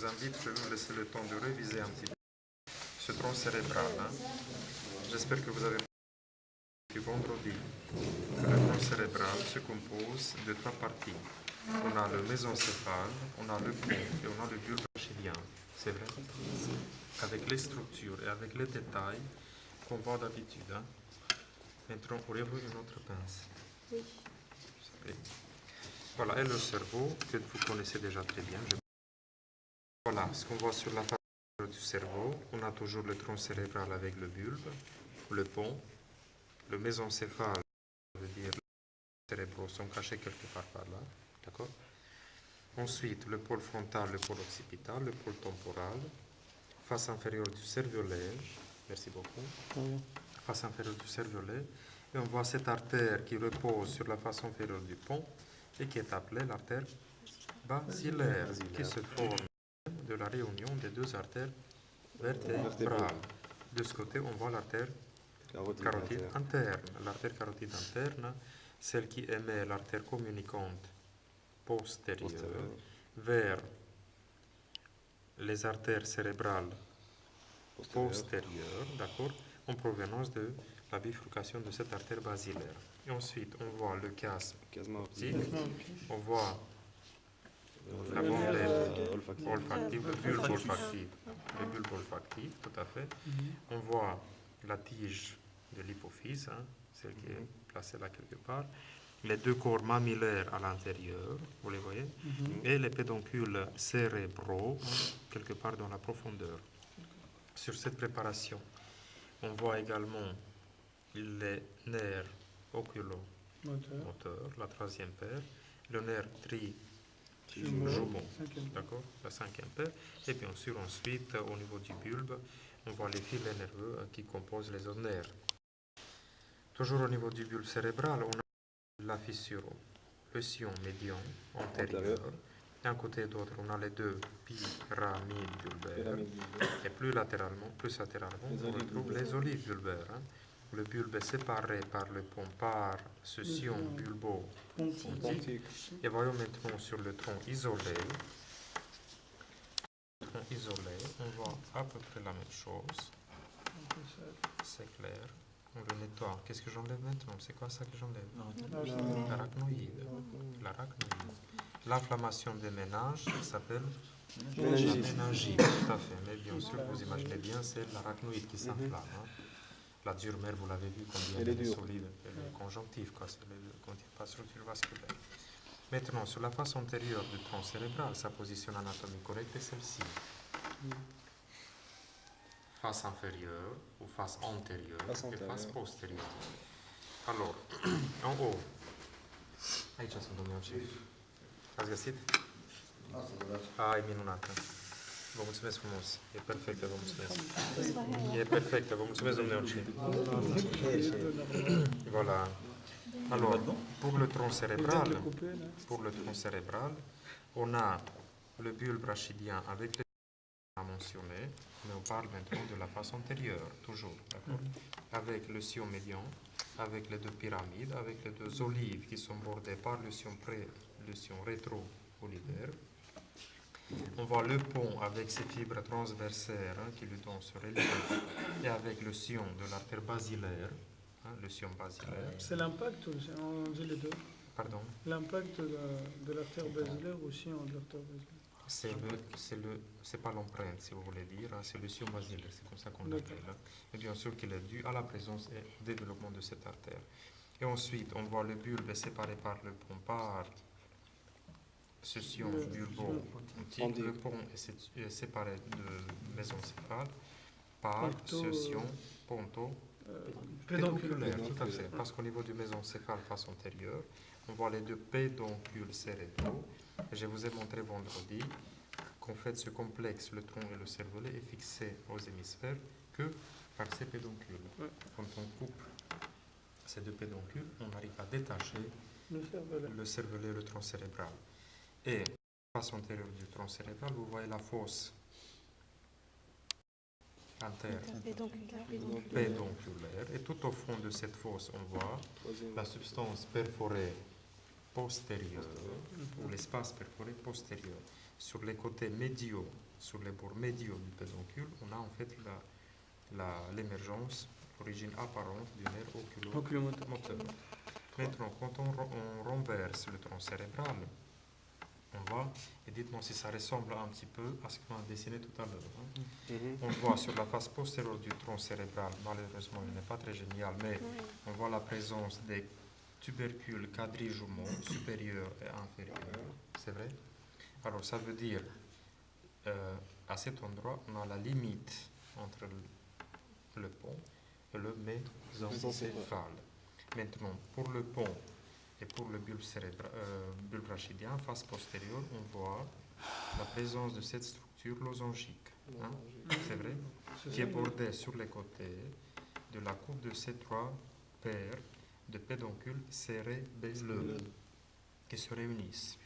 vous invite, je vais vous laisser le temps de réviser un petit peu ce tronc cérébral. J'espère que vous avez du vendredi. Le tronc cérébral se compose de 3 parties. On a le mésencéphale, on a le pont et on a le bulbe rachidien. C'est vrai? Avec les structures et avec les détails qu'on voit d'habitude. Maintenant, auriez-vous une autre pince? Oui. Voilà, et le cerveau, que vous connaissez déjà très bien. Voilà, ce qu'on voit sur la face du cerveau, on a toujours le tronc cérébral avec le bulbe, le pont, le mésencéphale, ça veut dire les cérébraux sont cachés quelque part par là, d'accord? Ensuite, le pôle frontal, le pôle occipital, le pôle temporal, face inférieure du cervelet, merci beaucoup, face inférieure du cervelet, et on voit cette artère qui repose sur la face inférieure du pont et qui est appelée l'artère basilaire, qui se forme de la réunion des deux artères vertébrales. De ce côté, on voit l'artère carotide interne. L'artère carotide interne, celle qui émet l'artère communicante postérieure vers les artères cérébrales postérieures, d'accord, en provenance de la bifurcation de cette artère basilaire. Et ensuite, on voit le chiasme optique, on voit la bandelette olfactive, le bulbe olfactif, tout à fait. On voit la tige de l'hypophyse, celle qui est placée là quelque part. Les deux corps mammillaires à l'intérieur, vous les voyez, et les pédoncules cérébraux, quelque part dans la profondeur. Sur cette préparation, on voit également les nerfs oculomoteurs, la troisième paire, le nerf trijumeau, d'accord, la cinquième paire, et bien sûr ensuite au niveau du bulbe, on voit les filets nerveux qui composent les autres nerfs. Toujours au niveau du bulbe cérébral, on a la fissure, le sillon médian antérieur. D'un côté et d'autre, on a les deux pyramides bulbaires. Et plus latéralement, on retrouve les olives bulbaires. Le bulbe est séparé par le pont par ce sillon bulbo-pontique. Et voyons maintenant sur le tronc isolé. On voit à peu près la même chose. C'est clair. On le nettoie. Qu'est-ce que j'enlève maintenant? C'est quoi ça que j'enlève? L'arachnoïde. L'inflammation des méninges s'appelle méningite. Tout à fait. Mais bien sûr, vous imaginez bien, c'est l'arachnoïde qui s'inflamme. La dure mère, vous l'avez vu, combien elle est solide. Elle est conjonctive, quoi. Elle ne contient pas de structure vasculaire. Maintenant, sur la face antérieure du tronc cérébral, sa position anatomique correcte est celle-ci. Face inférieure ou face antérieure et face postérieure. Alors, en haut. Aici sunt, domnule șef. Ați găsit? Ai, minunată. Vă mulțumesc frumos. E perfectă, vă mulțumesc. E perfectă, vă mulțumesc, domnule șef. Voilà. Alors, pour le tronc cérébral, on a le bulbe rachidien avec les à mentionner, mais on parle maintenant de la face antérieure, toujours, d'accord? Avec le sillon médian, avec les deux pyramides, avec les deux olives qui sont bordées par le sillon rétro-olivaire. On voit le pont avec ses fibres transversaires qui lui donnent ce relief, et avec le sillon de l'artère basilaire, le sillon basilaire. C'est l'impact, on dit les deux. Pardon? L'impact de l'artère basilaire ou sillon de l'artère basilaire. C'est pas l'empreinte, si vous voulez dire, c'est le sillon basilaire, c'est comme ça qu'on l'appelle. Et bien sûr qu'il est dû à la présence et au développement de cette artère. Et ensuite, on voit le bulbe séparé par le pont par ce sillon bulbo-pontique. Le pont est séparé de mésencéphale par ce sillon ponto-pédonculaire, tout à fait. Parce qu'au niveau du mésencéphale face antérieure, on voit les deux pédoncules cérébraux. Je vous ai montré vendredi qu'en fait ce complexe, le tronc et le cervelet, est fixé aux hémisphères que par ces pédoncules. Quand on coupe ces deux pédoncules, on arrive à détacher le cervelet et le tronc cérébral. Et face antérieure du tronc cérébral, vous voyez la fosse pédonculaire. Et tout au fond de cette fosse, on voit la substance perforée postérieure, ou l'espace perforé postérieur. Sur les côtés médiaux sur les bords médiaux du pédoncule, on a en fait l'émergence, l'origine apparente du nerf oculomoteur. Maintenant, quand on renverse le tronc cérébral, on voit, et dites-moi si ça ressemble un petit peu à ce qu'on a dessiné tout à l'heure. On voit sur la face postérieure du tronc cérébral, malheureusement il n'est pas très génial, mais on voit la présence des tubercules quadrijumeaux supérieurs et inférieurs, c'est vrai? Alors ça veut dire, à cet endroit, on a la limite entre le pont et le mésencéphale. Maintenant, pour le pont et pour le bulbe rachidien, face postérieure, on voit la présence de cette structure losangique, c'est vrai, qui est bordée sur les côtés de la coupe de ces trois paires de pédoncules cérébelleux qui se réunissent.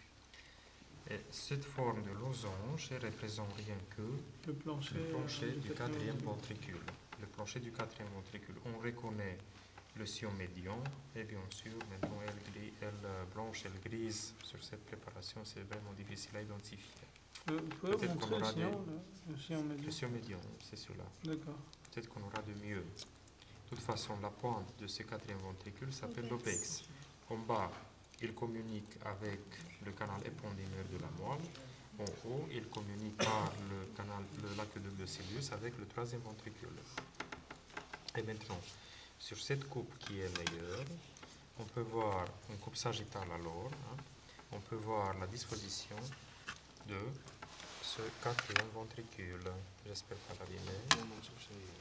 Et cette forme de losange ne représente rien que le plancher du quatrième ventricule. Le plancher du quatrième ventricule. On reconnaît le sillon médian et bien sûr, maintenant, elle blanche, elle grise sur cette préparation, c'est vraiment difficile à identifier. Vous pouvez montrer le sillon médian? Le sillon médian, c'est celui-là. D'accord. Peut-être qu'on aura de mieux. De toute façon, la pointe de ce quatrième ventricule s'appelle l'opex. En bas, il communique avec le canal épendymère de la moelle. En haut, il communique par l'aqueduc de Sylvius avec le troisième ventricule. Et maintenant, sur cette coupe qui est meilleure, on peut voir une coupe sagittale alors. On peut voir la disposition de ce quatrième ventricule. J'espère pas l'abîmer.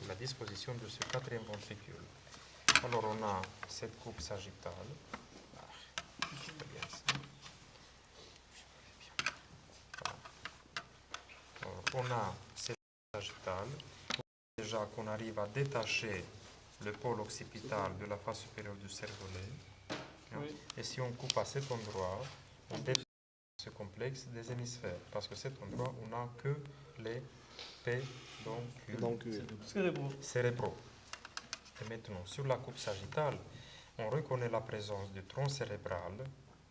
La disposition de ce quatrième ventricule. Alors on a cette coupe sagittale. Bien ça. Alors, on a cette coupe sagittale. Déjà qu'on arrive à détacher le pôle occipital de la face supérieure du cervelet. Oui. Et si on coupe à cet endroit, on détache ce complexe des hémisphères. Parce que cet endroit, on n'a que les pédoncules cérébraux. Et maintenant, sur la coupe sagittale, on reconnaît la présence du tronc cérébral.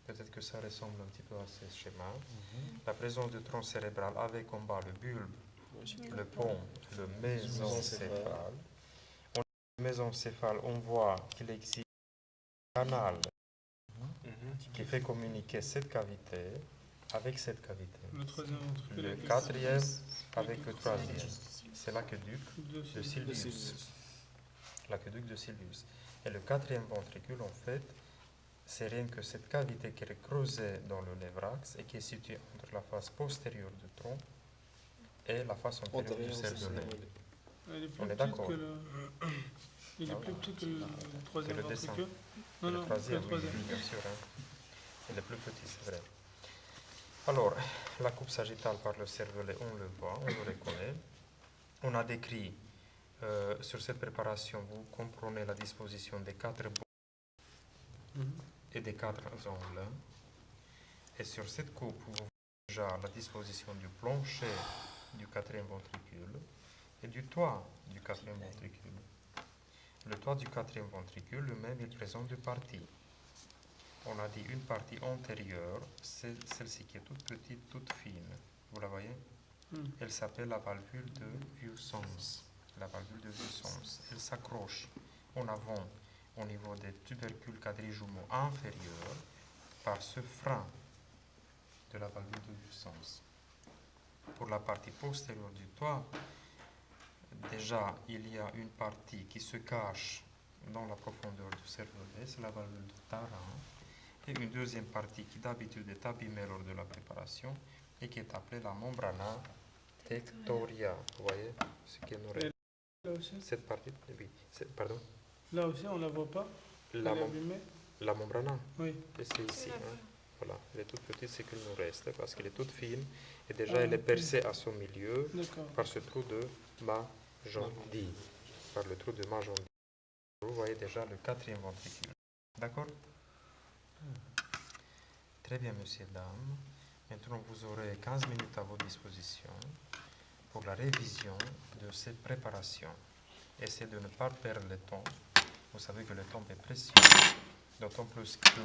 Peut-être que ça ressemble un petit peu à ce schéma. La présence du tronc cérébral avec en bas le bulbe, le pont, le mésencéphale. Le mésencéphale, on voit qu'il existe un canal qui fait communiquer cette cavité avec cette cavité. Le quatrième avec le troisième. C'est l'aqueduc de Sylvius. L'aqueduc de Sylvius. Et le quatrième ventricule, en fait, c'est rien que cette cavité qui est creusée dans le névrax et qui est située entre la face postérieure du tronc et la face antérieure du cervelet. On est d'accord? Il est plus petit que le troisième ventricule? Non, le troisième, oui, bien sûr. Il est plus petit, c'est vrai. Alors, la coupe sagittale par le cervelet, on le voit, on le reconnaît. On a décrit, sur cette préparation, vous comprenez la disposition des quatre bords et des quatre angles. Et sur cette coupe, vous voyez déjà la disposition du plancher du quatrième ventricule et du toit du quatrième ventricule. Le toit du quatrième ventricule, lui-même, il présente deux parties. On a dit une partie antérieure, c'est celle-ci qui est toute petite, toute fine. Vous la voyez? Elle s'appelle la valvule de Wiersons. La valvule de Wiersons. Elle s'accroche en avant au niveau des tubercules quadrijumeaux inférieurs par ce frein de la valvule de Wiersons. Pour la partie postérieure du toit, déjà, il y a une partie qui se cache dans la profondeur du cervelet, c'est la valvule de Tarin, et une deuxième partie qui d'habitude est abîmée lors de la préparation et qui est appelée la membrana tectoria. Vous voyez ce qui est noiré. Cette partie, oui, pardon. Là aussi, on ne la voit pas. La membrana? Oui. C'est ici. Voilà, elle est toute petite, c'est qu'il nous reste, parce qu'elle est toute fine, et déjà elle est percée à son milieu par ce trou de Magendie. Par le trou de Magendie. Vous voyez déjà le quatrième ventricule. D'accord? Très bien, messieurs, dames. Maintenant, vous aurez 15 minutes à votre disposition pour la révision de cette préparation. Essayez de ne pas perdre le temps. Vous savez que le temps est précieux, d'autant plus que